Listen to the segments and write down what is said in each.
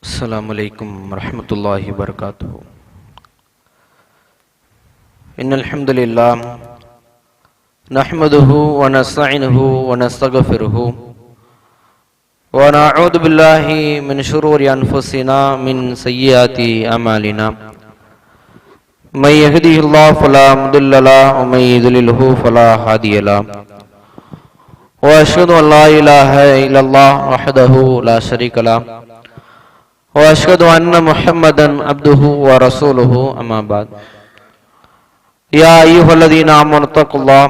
अस्सलामु अलैकुम रहमतुल्लाहि व बरकातुहू। इन्नल हम्दुलिल्लाह नहमदुहु व नस्तईनुहु व नस्तगफिरुहु व नऊज़ु बिल्लाहि मिन शुरूरि अनफुसिना मिन सय्यिआति अमालिना मय यहदिहिल्लाहु फला मुदिल्ल लहु व मय युद्लिल्हु फला हादिय लहु व अशहदु अन ला इलाहा इल्लल्लाह वहदहु ला शरीका लहु व अशहदु अन्न मुहम्मदन अब्दुहु व रसूलुहु अम्मा बाद। या अय्युहल्लज़ीना आमनु तक़ुल्लाह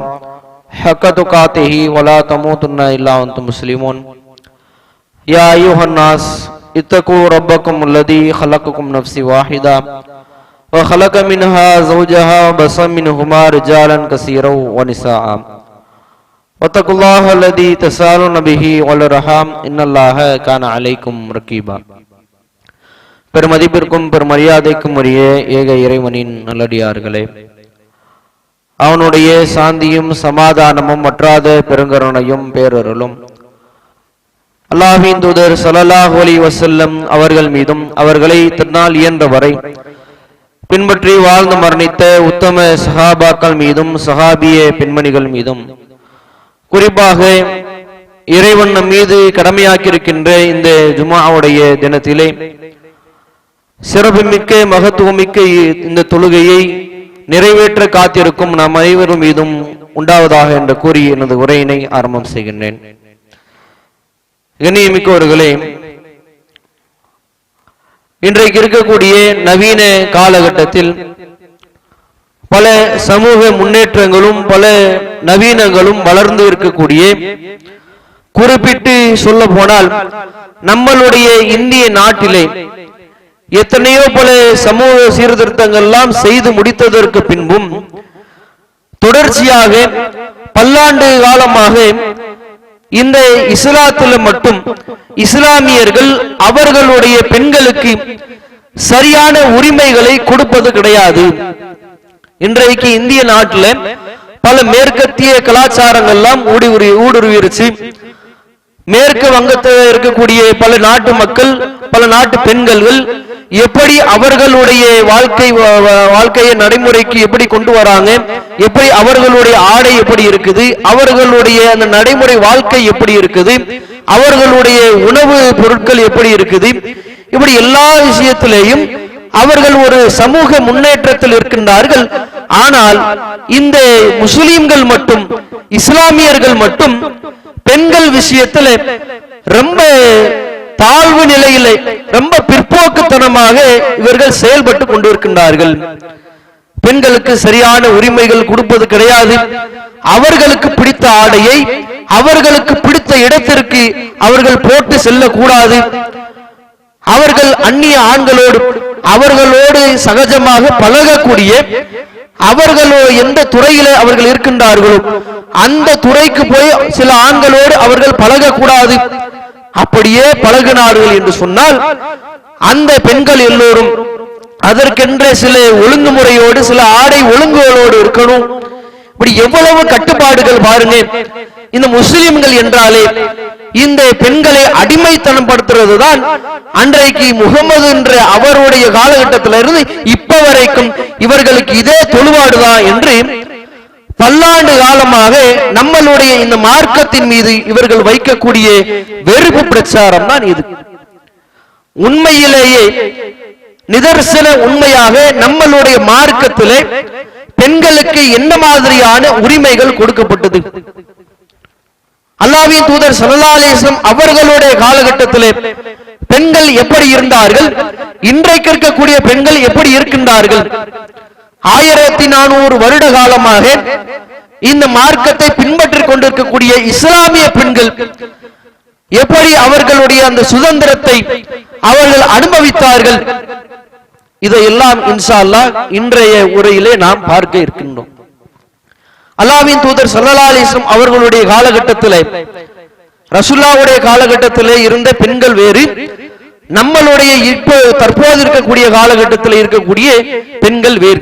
हक़्क़ तुक़ातिही व ला तमूतुन्ना इल्ला व अंतुम मुस्लिमून। या अय्युहन्नास इत्तक़ू रब्बकुमुल्लज़ी ख़लक़कुम नफ्सिन वाहिदा व ख़लक़ मिन्हा ज़ौजहा व बस्स मिन्हुमा रिजालन कसीरन व निसाअ वत्तक़ुल्लाहल्लज़ी तसाअलून बिही वल अर्हाम इन्नल्लाह कान अलैकुम रक़ीबा। பெருமதிப்பிற்கும் பெருமரியாதைக்கும் உரிய ஏக இறைவனின் நல்லடியார்களே, அவனுடைய சாந்தியும் சமாதானமும் மற்றாத பெருங்கருணையும் பேரருளும் அல்லாஹ்வின் தூதர் ஸல்லல்லாஹு அலைஹி வஸல்லம் அவர்கள் மீதும் அவர்களை தன்னால் இயன்றவரை பின்பற்றி வாழ்ந்து மரணித்த உத்தம சஹாபாக்கள் மீதும் சஹாபிய பெண்மணிகள் மீதும் குறிப்பாக இறைவன் நம் மீது கடமையாக்கியிருக்கின்ற இந்த ஜும்ஆவுடைய தினத்திலே சிறப்புமிக்க மகத்துவமிக்க இந்த தொழுகையை நிறைவேற்ற காத்திருக்கும் நாம் அனைவரும் மீதும் உண்டாவதாக என்று கூறி எனது உரையினை ஆரம்பம் செய்கின்றேன். கண்ணியமிக்கவர்களே, இன்றைக்கு இருக்கக்கூடிய நவீன காலகட்டத்தில் பல சமூக முன்னேற்றங்களும் பல நவீனங்களும் வளர்ந்து இருக்கக்கூடிய, குறிப்பிட்டு சொல்ல போனால் நம்மளுடைய இந்திய நாட்டிலே எத்தனையோ பல சமூக சீர்திருத்தங்கள் எல்லாம் செய்து முடித்ததற்கு பின்பும் தொடர்ச்சியாக பல்லாண்டு காலமாக இந்த இஸ்லாத்தில் மட்டும் இஸ்லாமியர்கள் அவர்களுடைய பெண்களுக்கு சரியான உரிமைகளை கொடுப்பது கிடையாது. இன்றைக்கு இந்திய நாட்டில் பல மேற்கத்திய கலாச்சாரங்கள் எல்லாம் ஊடுருவிருச்சு. மேற்கு வங்கத்தில் இருக்கக்கூடிய பல நாட்டு மக்கள், பல நாட்டு பெண்கள் எப்படி அவர்களுடைய வாழ்க்கையை நடைமுறைக்கு எப்படி கொண்டு வராங்க, எப்படி அவர்களுடைய ஆடை எப்படி இருக்குது, அவர்களுடைய அந்த நடைமுறை வாழ்க்கை எப்படி இருக்குது, அவர்களுடைய உணவு பொருட்கள் எப்படி இருக்குது, இப்படி எல்லா விஷயத்திலேயும் அவர்கள் ஒரு சமூக முன்னேற்றத்தில் இருக்கின்றார்கள். ஆனால் இந்த முஸ்லிம்கள் மட்டும், இஸ்லாமியர்கள் மட்டும் பெண்கள் விஷயத்தில் ரொம்ப தாழ்வு நிலையிலே, ரொம்ப பிற்போக்குத்தனமாக இவர்கள் செயல்பட்டு கொண்டிருக்கின்றார்கள். பெண்களுக்கு சரியான உரிமைகள் கொடுப்பது கிடையாது. அவர்களுக்கு பிடித்த ஆடையை அவர்களுக்கு பிடித்த இடத்திற்கு அவர்கள் போட்டு செல்லக்கூடாது. அவர்கள் அந்நிய ஆண்களோடு அவர்களோடு சகஜமாக பழகக்கூடிய, அவர்களோ எந்த துறையில அவர்கள் இருக்கின்றார்களோ அந்த துறைக்கு போய் சில ஆண்களோடு அவர்கள் பழகக்கூடாது. அப்படியே பழகினார்கள் என்று சொன்னால் அந்த பெண்கள் எல்லோரும் அதற்கென்ற சில ஒழுங்குமுறையோடு சில ஆடை ஒழுங்குகளோடு இருக்கணும். இப்படி எவ்வளவு கட்டுப்பாடுகள் பாருங்க. இந்த முஸ்லிம்கள் என்றாலே இந்த பெண்களை அடிமைத்தனம் படுத்துறது தான் அன்றைக்கு முகமது என்ற அவருடைய காலகட்டத்திலிருந்து இப்ப வரைக்கும் இவர்களுக்கு இதே தொழுவாடுதான் என்று பல்லாண்டு காலமாக நம்மளுடைய இந்த மார்க்கத்தின் மீது இவர்கள் வைக்கக்கூடிய வெறுப்பு பிரச்சாரம் தான் இது. உண்மையிலேயே நிதர்சன உண்மையாக நம்மளுடைய மார்க்கத்திலே பெண்களுக்கு என்ன மாதிரியான உரிமைகள் கொடுக்கப்பட்டது? அல்லாஹ்வின் தூதர் ஸல்லல்லாஹு அலைஹி வஸல்லம் அவர்களுடைய காலகட்டத்திலே பெண்கள் எப்படி இருந்தார்கள், இன்றைக்கு இருக்கக்கூடிய பெண்கள் எப்படி இருக்கின்றார்கள்? 1400 வருட காலமாக இந்த மார்க்கத்தை பின்பற்றிக் கொண்டிருக்கக்கூடிய இஸ்லாமிய பெண்கள் எப்படி அவர்களுடைய அந்த சுதந்திரத்தை அவர்கள் அனுபவித்தார்கள்? இதையெல்லாம் இன்ஷா அல்லாஹ் இன்றைய உரையிலே நாம் பார்க்க இருக்கின்றோம். அல்லாஹ்வின் தூதர் ஸல்லல்லாஹு அலைஹி வஸல்லம் அவர்களுடைய காலகட்டத்திலே, ரசூலுல்லாஹ்வுடைய காலகட்டத்திலே இருந்த பெண்கள் வேறு, நம்மளுடைய இப்போ தற்போது இருக்கக்கூடிய காலகட்டத்தில் இருக்கக்கூடிய பெண்கள் வேறு.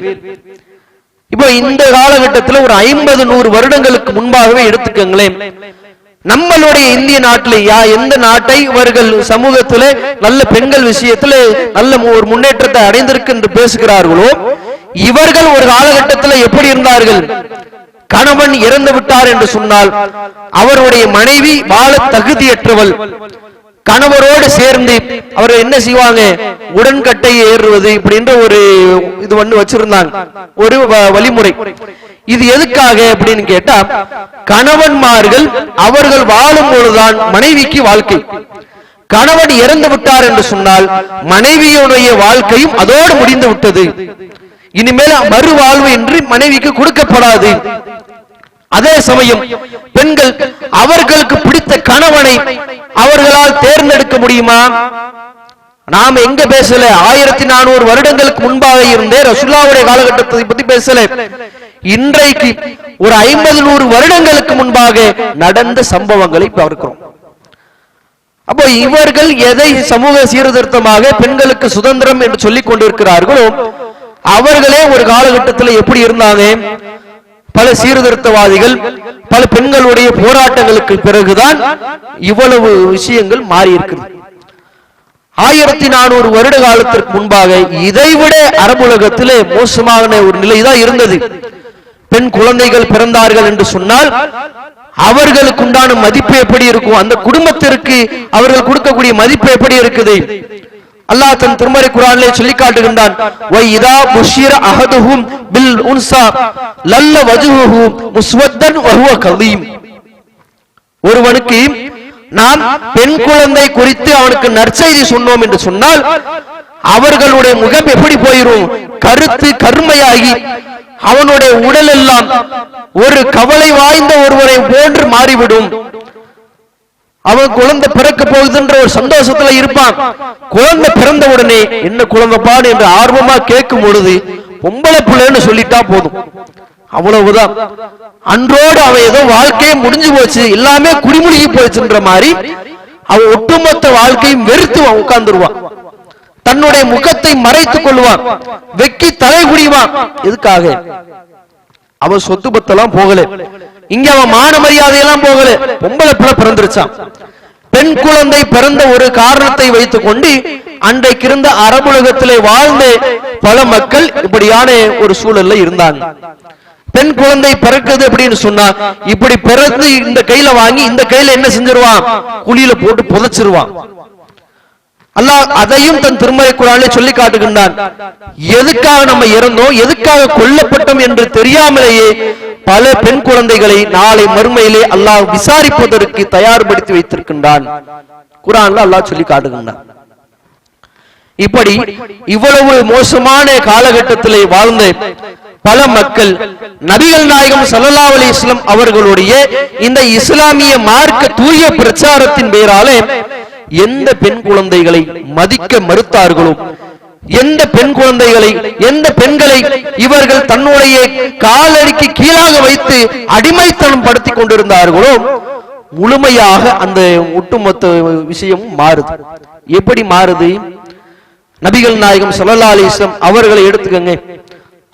இப்போ இந்த காலகட்டத்தில் ஒரு 50-100 வருடங்களுக்கு முன்பாகவே எடுத்துக்கங்களேன், நம்மளுடைய இந்திய நாட்டில் எந்த நாட்டை இவர்கள் சமூகத்திலே நல்ல பெண்கள் விஷயத்திலே நல்ல ஒரு முன்னேற்றத்தை அடைந்திருக்கு என்று பேசுகிறார்களோ, இவர்கள் ஒரு காலகட்டத்தில் எப்படி இருந்தார்கள்? கணவன் இறந்து விட்டார் என்று சொன்னால் அவருடைய மனைவி வாழ தகுதியற்றவள். கணவரோடு சேர்ந்து அவர் என்ன செய்வாங்க? உடன்கட்டையை ஏறுவது இப்படின்ற ஒரு இது ஒண்ணு வச்சிருந்தாங்க, ஒரு வழிமுறை. இது எதுக்காக அப்படின்னு கேட்டா, கணவன்மார்கள் அவர்கள் வாழும் பொழுதுதான் மனைவிக்கு வாழ்க்கை. கணவன் இறந்து விட்டார் என்று சொன்னால் மனைவியுடைய வாழ்க்கையும் அதோடு முடிந்து விட்டது. இனிமேல் மறுவாழ்வு என்று மனைவிக்கு கொடுக்கப்படாது. அதே சமயம் பெண்கள் அவர்களுக்கு பிடித்த கணவனை அவர்களால் தேர்ந்தெடுக்க முடியுமா? நாம எங்க பேசல, 1400 வருடங்களுக்கு முன்பாக இருந்தே ரசூலுல்லாஹ்வுடைய காலகட்டத்தை பத்தி பேசல. இன்றைக்கு ஒரு 50-100 வருடங்களுக்கு முன்பாக நடந்த சம்பவங்களை பார்க்கிறோம். அப்போ இவர்கள் எதை சமூக சீர்திருத்தமாக பெண்களுக்கு சுதந்திரம் என்று சொல்லிக் கொண்டிருக்கிறார்களோ, அவர்களே ஒரு காலகட்டத்தில் எப்படி இருந்தாங்க? பல சீர்திருத்தவாதிகள், பல பெண்களுடைய போராட்டங்களுக்கு பிறகுதான் இவ்வளவு விஷயங்கள் மாறி இருக்கிறது. 1400 வருட காலத்திற்கு முன்பாக இதைவிட அரபுலகத்திலே மோசமான ஒரு நிலைதான் இருந்தது. பெண் குழந்தைகள் பிறந்தார்கள் என்று சொன்னால் அவர்களுக்கு உண்டான மதிப்பு எப்படி இருக்கும்? அந்த குடும்பத்திற்கு அவர்கள் கொடுக்கக்கூடிய மதிப்பு எப்படி இருக்குது? அல்லாஹ் தன் திருமறை குர்ஆனிலே சொல்லி காட்டுகின்றான், வ இதா புஷிர அஹதுஹும் பில் உன்ஸா லல்ல வஜ்ஹுஹு முஸ்வத்தன் வ ஹுவ கலீம். ஒருவனுக்கு நாம் பெண் குழந்தை குறித்து அவனுக்கு நற்செய்தி சொன்னோம் என்று சொன்னால் அவர்களுடைய முகம் எப்படி போயிரும்? கருத்து கருமையாகி அவனுடைய உடல் எல்லாம் ஒரு கவலை வாய்ந்த ஒருவரை போன்று மாறிவிடும். அவன் குழந்தை பிறக்க போகுதுன்ற ஒரு சந்தோஷத்துல இருப்பான். குழந்தை பிறந்த உடனே என்ன குழந்தைப்பாடு என்று ஆர்வமா கேட்கும் பொழுது பொம்பளை பிள்ளைன்னு சொல்லிட்டா போதும், அவ்வளவுதான். அன்றோடு அவன் ஏதோ வாழ்க்கையே முடிஞ்சு போச்சு, எல்லாமே குடிமுழுகி போச்சுன்ற மாதிரி அவன் ஒட்டுமொத்த வாழ்க்கையும் வெறுத்து உட்கார்ந்துருவான். தன்னுடைய முகத்தை மறைத்துக் கொள்வான், வெக்கி தலை குடிவான். எதுக்காக? அவன் சொத்து பத்தெல்லாம் போகல, இங்க அவன் மான மரியாதையெல்லாம் போகல, பொம்பளை பிள்ளை பிறந்துருச்சான். பெண் குழந்தை பிறந்த ஒரு காரணத்தை வைத்துக் கொண்டு அன்றைக்கு இருந்த அரபுலகத்திலே வாழ்ந்த பல மக்கள் இப்படியான ஒரு சூழல்ல இருந்தாங்க. பெண் குழந்தை பிறக்குது அப்படின்னு சொன்னா இப்படி பிறந்து இந்த கையில வாங்கி இந்த கையில என்ன செஞ்சிருவான்? குழியில போட்டு புதைச்சிருவான். அல்லாஹ் அதையும் தன் திருமறை குர்ஆனிலே சொல்லி காட்டுகின்றான். எதுக்காக நம்ம இறந்தோம், எதுக்காக கொல்லப்பட்டோம் என்று தெரியாமலேயே பல பெண் குழந்தைகளை நாளை மறுமையிலே அல்லாஹ் விசாரிப்பதற்கு தயார்படுத்தி வைத்திருக்கின்றான். குர்ஆன்ல அல்லாஹ் சொல்லி காட்டுகின்றான். இப்படி இவ்வளவு மோசமான காலகட்டத்திலே வாழ்ந்த பல மக்கள் நபிகள் நாயகம் ஸல்லல்லாஹு அலைஹி வஸல்லம் அவர்களுடைய இந்த இஸ்லாமிய மார்க்க தூய பிரச்சாரத்தின் பேராலே எந்த பெண் குழந்தைகளை மதிக்க மறுத்தார்களோ, எந்த பெண் குழந்தைகளை, எந்த பெண்களை இவர்கள் தன்னுடைய காலடிக்கு கீழாக வைத்து அடிமைத்தனம் படுத்தி கொண்டிருந்தார்களோ முழுமையாக அந்த ஒட்டுமொத்த விஷயமும் மாறுது. எப்படி மாறுது? நபிகள் நாயகம் ஸல்லல்லாஹு அலைஹி வஸல்லம் அவர்களை எடுத்துக்கங்க.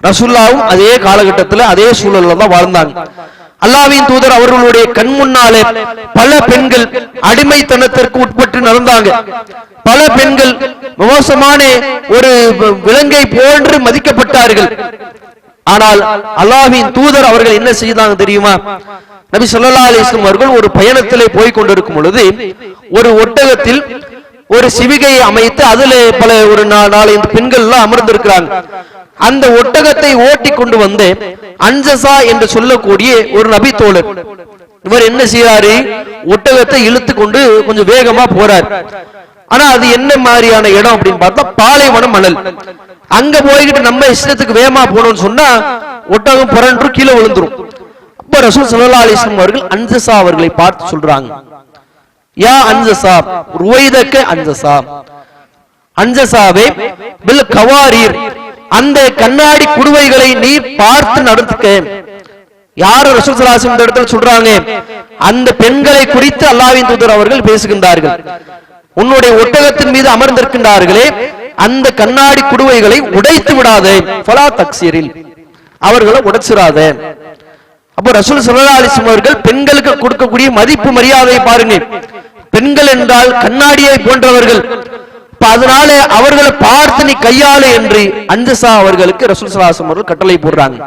ரசூலுல்லாஹ்வும் அதே காலகட்டத்தில் அதே சூழல்ல தான் வாழ்ந்தாங்க. அல்லாஹ்வின் தூதர் அவர்களுடைய கண் முன்னாலே பல பெண்கள் அடிமைத்தனத்திற்கு உட்பட்டு நடந்தாங்க. பல பெண்கள் மோசமான ஒரு விலங்கை போன்று மதிக்கப்பட்டார்கள். ஆனால் அல்லாஹ்வின் தூதர் அவர்கள் என்ன செய்தாங்க தெரியுமா? நபி ஸல்லல்லாஹு அலைஹி வஸல்லம் அவர்கள் ஒரு பயணத்திலே போய் கொண்டிருக்கும் பொழுது ஒரு ஒட்டகத்தில் ஒரு சிவிகையை அமைத்து அதிலே பல ஒரு 4-5 பெண்கள் எல்லாம் அமர்ந்திருக்கிறாங்க. அந்த ஒட்டகத்தை ஓட்டி கொண்டு வந்து அன்ஜசா என்று சொல்லக்கூடிய ஒரு நபி தோழர், இவர் என்ன செய்யறாரு? ஒட்டகத்தை இழுத்து கொண்டு கொஞ்சம் வேகமா போறார். ஆனா அது என்ன மாதிரியான இடம் அப்படின்னு பார்த்தா பாலைவன மணல். அங்க போய்கிட்டு நம்ம இஷ்டத்துக்கு வேகமா போனோம்னு சொன்னா ஒட்டகம் புரண்டு கீழே விழுந்துரும். அப்ப ரசூல் ஸல்லல்லாஹு அலைஹி வஸல்லம் அவர்கள் அன்ஜசா அவர்களை பார்த்து சொல்றாங்க, யா அன்ஜசா ருவைதக அன்ஜசா, அன்ஜசாவே பில் கவாரீர், அந்த கண்ணாடி குடுவைகளை நீ பார்த்து நடந்துக்க. யார் ரசூல் ஸல்லல்லாஹு அலைஹி வஸல்லம் இந்த இடத்துல சொல்றாங்க? அந்த பெண்களை குறித்து அல்லாஹ்வின் தூதர் அவர்கள் பேசுகின்றார்கள். உன்னுடைய ஒட்டகத்தின் மீது அமர்ந்திருக்கின்றார்களே அந்த கண்ணாடி குடுவைகளை உடைத்து விடாதே, ஃபலா தக்ஸீரில், அவர்களை உடைச்சிராத. அப்போ ரசூல் ஸல்லல்லாஹு அலைஹி வஸல்லம் அவர்கள் பெண்களுக்கு கொடுக்கக்கூடிய மதிப்பு மரியாதை பாருங்க. பெண்கள் என்றால் கண்ணாடியை போன்றவர்கள். அதனால அவர்களை பார்த்து நீ கையாளு என்று அன்சா அவர்களுக்கு ரசூல் ஸல்லல்லாஹு அலைஹி வஸல்லம் அவர்கள் கட்டளை போடுறாங்க.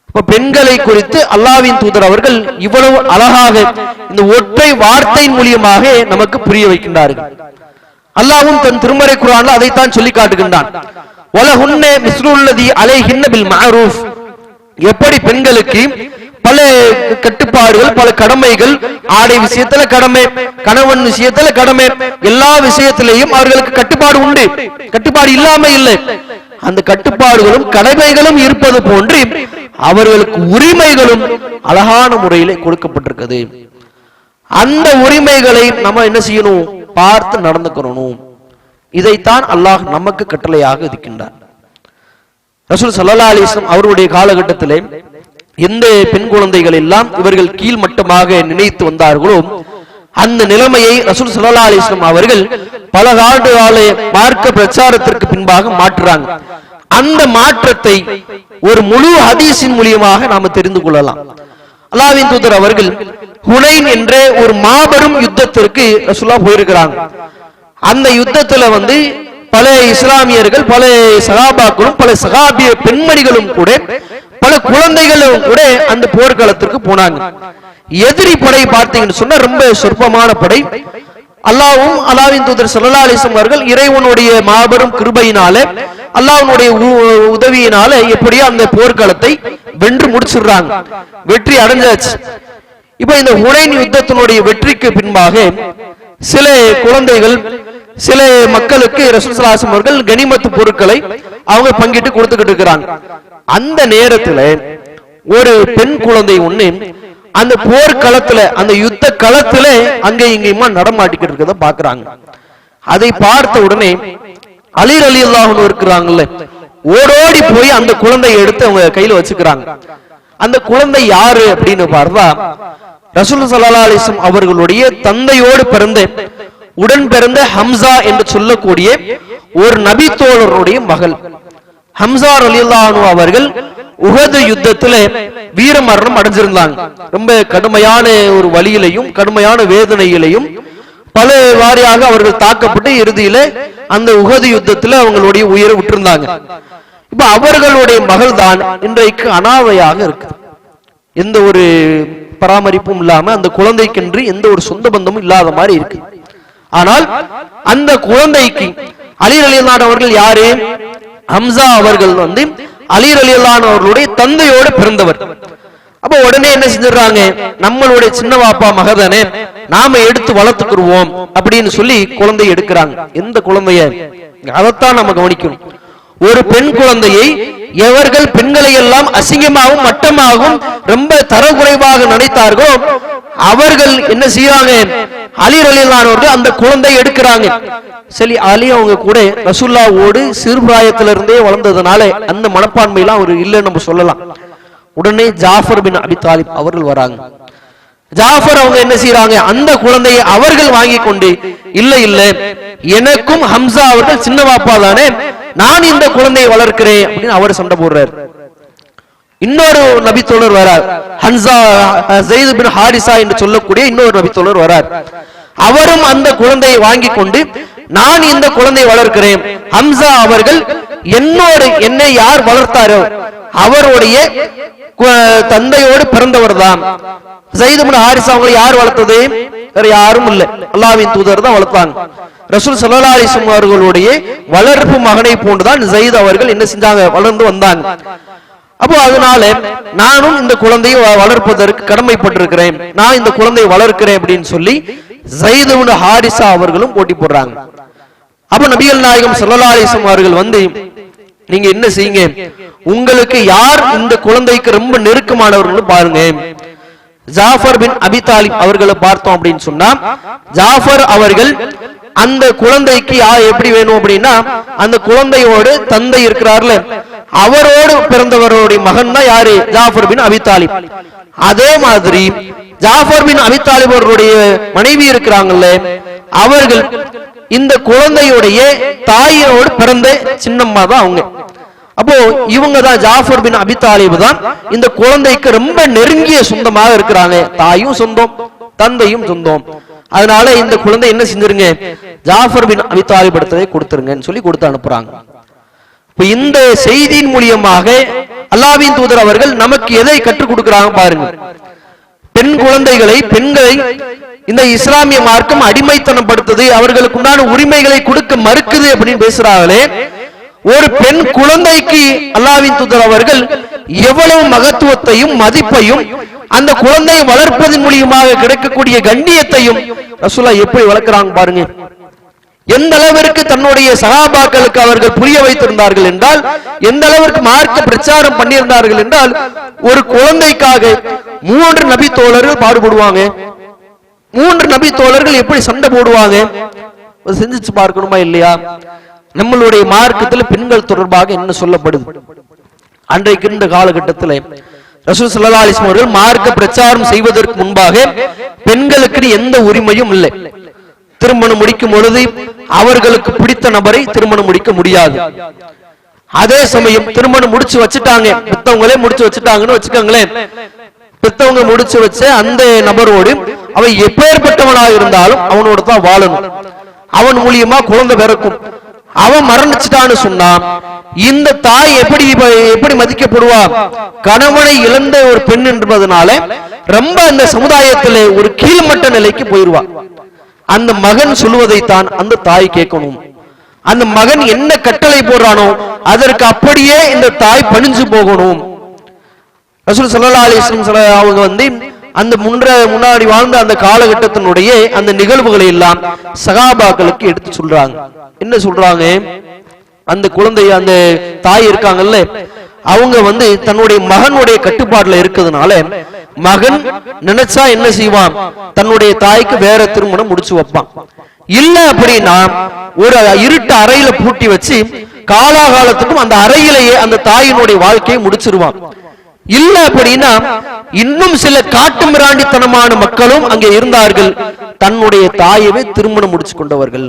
இப்ப பெண்களை குறித்து அல்லாஹ்வின் தூதர் அவர்கள் இவ்வளவு அழகாக இந்த ஒற்றை வார்த்தையின் மூலமாக நமக்கு புரிய வைக்கின்றார்கள். அல்லாஹ்வும் தன் திருமறை குர்ஆன்ல அதைத்தான் சொல்லி காட்டுகின்றான். வலஹுன்ன மிஸ்லுல்லதி அலைஹின்ன பில் மஅரூஃப். எப்படி பெண்களுக்கு பல கட்டுப்பாடுகள், பல கடமைகள், ஆடை விஷயத்துல கடமை, கணவன் விஷயத்துல கடமை, எல்லா விஷயத்திலையும் அவர்களுக்கு கட்டுப்பாடு உண்டு. கட்டுப்பாடு இல்லாம இல்லை. அந்த கட்டுப்பாடுகளும் கடமைகளும் இருப்பது போன்று அவர்களுக்கு உரிமைகளும் அழகான முறையில கொடுக்கப்பட்டிருக்கிறது. அந்த உரிமைகளை நம்ம என்ன செய்யணும்? பார்த்து நடந்துக்கணும். இதைத்தான் அல்லாஹ் நமக்கு கட்டளையாக இருக்கின்றார். ரசூல் ஸல்லல்லாஹு அலைஹி வஸல்லம் அவருடைய காலகட்டத்திலே எந்த பெண் குழந்தைகள் எல்லாம் இவர்கள் கீழ் மட்டமாக நினைத்து வந்தார்களோ அந்த நிலைமையை ரசூல் ஸல்லல்லாஹு அலைஹி வஸல்லம் அவர்கள் பல ஆண்டுகால மார்க்க பிரச்சாரத்திற்கு பின்பாக மாற்றுறாங்க. அந்த மாற்றத்தை ஒரு முழு ஹதீஸின் மூலமாக நாம தெரிந்து கொள்ளலாம். அல்லாஹ்வின் தூதர் அவர்கள் ஹுனைன் என்ற ஒரு மாபெரும் யுத்தத்திற்கு ரசூலுல்லாஹ் போயிருக்கிறாங்க. அந்த யுத்தத்துல பல இஸ்லாமியர்கள், பல சஹாபாக்களும், பல சஹாபிய பெண்மணிகளும் கூட, பல குழந்தைகளும் கூட அந்த போர்க்களத்திற்கு போனாங்க. எதிரி படை பார்த்தீங்கன்னு சொன்னா ரொம்ப சொற்பமான படை. அல்லாஹ்வும் அல்லாஹ்வின் தூதர் ஸல்லல்லாஹு அலைஹி வஸல்லம் அவர்கள் இறைவனுடைய மாபெரும் கிருபையினால, அல்லாஹ்வுடைய உதவியினால எப்படியோ அந்த போர்க்களத்தை வென்று முடிச்சிடுறாங்க. வெற்றி அடைஞ்சாச்சு. இப்ப இந்த ஹுனைன் யுத்தத்தினுடைய வெற்றிக்கு பின்பாக சில குழந்தைகள், சில மக்களுக்கு ரசூல் ஸல்லல்லாஹு அலைஹி வஸல்லம் அவர்கள் கனிமத்து பொருட்களை அவங்க பங்கிட்டு கொடுத்துக்கிட்டு இருக்கிறாங்க. அந்த நேரத்துல ஒரு பெண் குழந்தை ஒண்ணு அந்த போர்க்களத்துல, அந்த யுத்த களத்துல அங்கே இங்கேயுமா நடமாட்டிக்கிட்டு இருக்கிறத பாக்குறாங்க. அதை பார்த்த உடனே அலி ரலியல்லாஹு அன்ஹு இருக்கிறாங்கல்ல, ஓடோடி போய் அந்த குழந்தையை எடுத்து அவங்க கையில வச்சுக்கிறாங்க. அந்த குழந்தை யாரு அப்படின்னு பார்த்தா ரசூல் ஸல்லல்லாஹு அலைஹி வஸல்லம் அவர்களுடைய தந்தையோடு பிறந்த, உடன் பிறந்த ஹம்சா என்று சொல்லக்கூடிய ஒரு நபி தோழருடைய மகள். ஹம்சா ரலியல்லாஹு அன்ஹு அவர்கள் உஹது யுத்தத்துல வீர மரணம் அடைஞ்சிருந்தாங்க. ரொம்ப கடுமையான ஒரு வலியிலையும் கடுமையான வேதனையிலையும் பல வாரியாக அவர்கள் தாக்கப்பட்டு இறுதியில அந்த உஹது யுத்தத்துல அவங்களுடைய உயிரை விட்டிருந்தாங்க. இப்ப அவர்களுடைய மகள் தான் இன்றைக்கு அனாதையாக இருக்கு. எந்த ஒரு பராமரிப்பும் இல்லாம, அந்த குழந்தைக்கென்று எந்த ஒரு சொந்த பந்தமும் இல்லாத மாதிரி இருக்கு. ஆனால் அந்த குழந்தைக்கு அலி ரலியல்லாஹு அவர்கள் யாரு? ஹம்சா அவர்கள் அலி ரலியல்லாஹு அவர்களுடைய தந்தையோடு பிறந்தவர். அப்ப உடனே என்ன செஞ்சிடறாங்க? நம்மளுடைய சின்ன பாப்பா மகதானே, நாம எடுத்து வளர்த்துக்குருவோம் அப்படின்னு சொல்லி குழந்தையை எடுக்கிறாங்க. எந்த குழந்தைய? அதைத்தான் நம்ம கவனிக்கணும். ஒரு பெண் குழந்தையை எவர்கள் பெண்களை எல்லாம் அசிங்கமாகவும் மட்டமாகவும் ரொம்ப தரக்குறைவாக நினைத்தார்களோ அவர்கள் என்ன செய்யறாங்க? அலி ரலியல்லாஹு அவர்கள் அந்த குழந்தையை எடுக்கிறாங்க. சரி, அலி அவங்க கூட ரசூலுல்லாஹ்வோடு சிறுபிராயத்திலிருந்தே வளர்ந்ததுனால அந்த மனப்பான்மையெல்லாம் ஒரு இல்லைன்னு நம்ம சொல்லலாம். உடனே ஜாஃபர் பின் அபி தாலிப் அவர்கள் வராங்க. ஜாஃபர் அவங்க என்ன செய்யறாங்க? அந்த குழந்தையை அவர்கள் வாங்கி கொண்டு, இல்ல இல்ல, எனக்கும் ஹம்சா அவர்கள் சின்ன பாப்பா தானே, நான் இந்த குழந்தையை வளர்க்கிறேன் அப்படின்னு அவர் சண்டை போடுறார். இன்னொரு நபி தோழர் வரார், ஸைத் பின் ஹாரிஸா என்று சொல்லக்கூடிய இன்னொரு நபி தோழர் வரார். அவரும் அந்த குழந்தையை வாங்கி கொண்டு, நான் இந்த குழந்தையை வளர்க்கிறேன். ஹம்சா அவர்கள் என்னை யார் வளர்த்தாரோ அவருடைய தந்தையோடு பிறந்தவர் தான். ஸைத் பின் ஹாரிஸா அவங்களை யார் வளர்த்தது? வேற யாரும் இல்லை, அல்லாஹ்வின் தூதர் தான் வளர்த்தாங்க. ரசூல் ஸல்லல்லாஹு அலைஹி வஸல்லம் அவர்களுடைய வளர்ப்பு மகனை போன்றுதான் ஸைத் அவர்கள் என்ன செஞ்சாங்க? வளர்ந்து வந்தாங்க. அப்போ அதனால நானும் இந்த குழந்தையை வளர்ப்பதற்கு கடமைப்பட்டிருக்கிறேன், நான் இந்த குழந்தையை வளர்க்கிறேன் அப்படின்னு சொல்லி ஸைத் பின் ஹாரிஸா அவர்களும் போட்டி போடுறாங்க. அப்ப நபிகள் நாயகம் ஸல்லல்லாஹு அலைஹி வஸல்லம் அவர்கள் நீங்க என்ன செய்யுங்க, உங்களுக்கு யார் இந்த குழந்தைக்கு ரொம்ப நெருக்கமானவர்கள் பாருங்க. ஜாஃபர் பின் அபி தாலிப் அவர்களை பார்த்தோம் அப்படின்னு சொன்னா, ஜாஃபர் அவர்கள் அந்த குழந்தைக்கு எப்படி வேணும் அப்படின்னா, அந்த குழந்தையோடு தந்தை இருக்கிறார்ல, அவரோடு பிறந்தவருடைய மகன் தான் யாரு? ஜாஃபர் பின் அபி தாலிப். அதே மாதிரி ஜாஃபர் பின் அபி தாலிப் அவருடைய மனைவி இருக்கிறாங்கல்ல, அவர்கள் இந்த குழந்தையுடைய தாயோடு பிறந்த சின்னம்மா தான் அவங்க. அப்போ இவங்க தான் ஜாஃபர் பின் அபி தாலிப் தான் இந்த குழந்தைக்கு ரொம்ப நெருங்கிய சொந்தமாக இருக்கிறாங்க. தாயும் சொந்தம், தந்தையும் சொந்தம். அதனால இந்த குழந்தை என்ன செஞ்சிருங்க, ஜாஃபர் பின் அபி தாலிப் இடத்தை கொடுத்துருங்கன்னு சொல்லி கொடுத்து அனுப்புறாங்க. இப்ப இந்த செய்தியின் மூலியமாக அல்லாஹ்வின் தூதர் அவர்கள் நமக்கு எதை கற்றுக் கொடுக்கிறாங்க பாருங்க. பெண் குழந்தைகளை, பெண்களை இந்த இஸ்லாமிய மார்க்கம் அடிமைத்தனம் படுத்துது, அவர்களுக்கு உண்டான உரிமைகளை கொடுக்க மறுக்குது அப்படின்னு பேசுறாங்களே. ஒரு பெண் குழந்தைக்கு அல்லாஹ்வின் தூதர் அவர்கள் எவ்வளவு மகத்துவத்தையும் மதிப்பையும், அந்த குழந்தையை வளர்ப்பதன் மூலியமாக கிடைக்கக்கூடிய கண்ணியத்தையும் ரசூலுல்லாஹ் எப்படி வளர்க்கிறாங்க பாருங்க. எந்த அளவிற்கு தன்னுடைய சஹாபாக்களுக்கு அவர்கள் புரிய வைத்திருந்தார்கள் என்றால், எந்த அளவிற்கு மார்க்க பிரச்சாரம் பண்ணியிருந்தார்கள் என்றால், ஒரு குழந்தைக்காக 3 நபி தோழர்கள் பாடுபடுவாங்க. 3 நபி தோழர்கள் எப்படி சண்டை போடுவாங்க செஞ்சிச்சு பார்க்கணுமா இல்லையா? நம்மளுடைய மார்க்கத்தில் பெண்கள் தொடர்பாக என்ன சொல்லப்படுது? அன்றைக்கு இந்த காலகட்டத்தில் ரசூல் ஸல்லல்லாஹு அலைஹி வஸல்லம் அவர்கள் மார்க்க பிரச்சாரம் செய்வதற்கு முன்பாக பெண்களுக்கு எந்த உரிமையும் இல்லை. திருமணம் முடிக்கும் பொழுது அவர்களுக்கு பிடித்த நபரை திருமணம் முடிக்க முடியாது. அதே சமயம் திருமணம் முடிச்சு வச்சுட்டாங்க, பெத்தவங்களே முடிச்சு வச்சுட்டாங்கன்னு வச்சுக்கோங்களேன். பெத்தவங்க முடிச்சு வச்ச அந்த நபரோடு அவன் எப்பேற்பட்டவனாக இருந்தாலும் அவனோட தான் வாழணும். அவன் மூலியமா குழந்தை பிறக்கும். அவன் மரணிச்சுட்டான்னு சொன்னா இந்த தாய் எப்படி மதிக்கப்படுவா? கணவனை இழந்த ஒரு பெண் என்பதனால ரொம்ப அந்த சமுதாயத்திலே ஒரு கீழ்மட்ட நிலைக்கு போயிருவா. அந்த மகன் சொல்லுவதைத்தான் அந்த தாய் கேட்கணும். அந்த மகன் என்ன கட்டளை போடுறானோ அதற்கு அப்படியே இந்த தாய் பணிஞ்சு போகணும். ரசூல் ஸல்லல்லாஹு அலைஹி வஸல்லம் அவங்க அந்த முன்னாடி வாழ்ந்த அந்த காலகட்டத்தினுடைய அந்த நிகழ்வுகளை எல்லாம் சஹாபாக்களுக்கு எடுத்து சொல்றாங்க. என்ன சொல்றாங்க? அந்த குழந்தை, அந்த தாய் இருக்காங்கல்ல, அவங்க தன்னுடைய மகனுடைய கட்டுப்பாடுல இருக்கிறதுனால மகன் நினைச்சா என்ன செய்வான், தன்னுடைய தாய்க்கு வேற திருமணம் முடிச்சு வைப்பான். இல்ல அப்படின்னா ஒரு இருட்டு அறையில பூட்டி வச்சு காலாகாலத்துக்கும் அந்த அறையிலேயே அந்த தாயினுடைய வாழ்க்கையை முடிச்சிருவான். இல்ல அப்படின்னா இன்னும் சில காட்டு மிராண்டித்தனமான மக்களும் அங்கே இருந்தார்கள், தன்னுடைய தாயவே திருமணம் முடிச்சு கொண்டவர்கள்.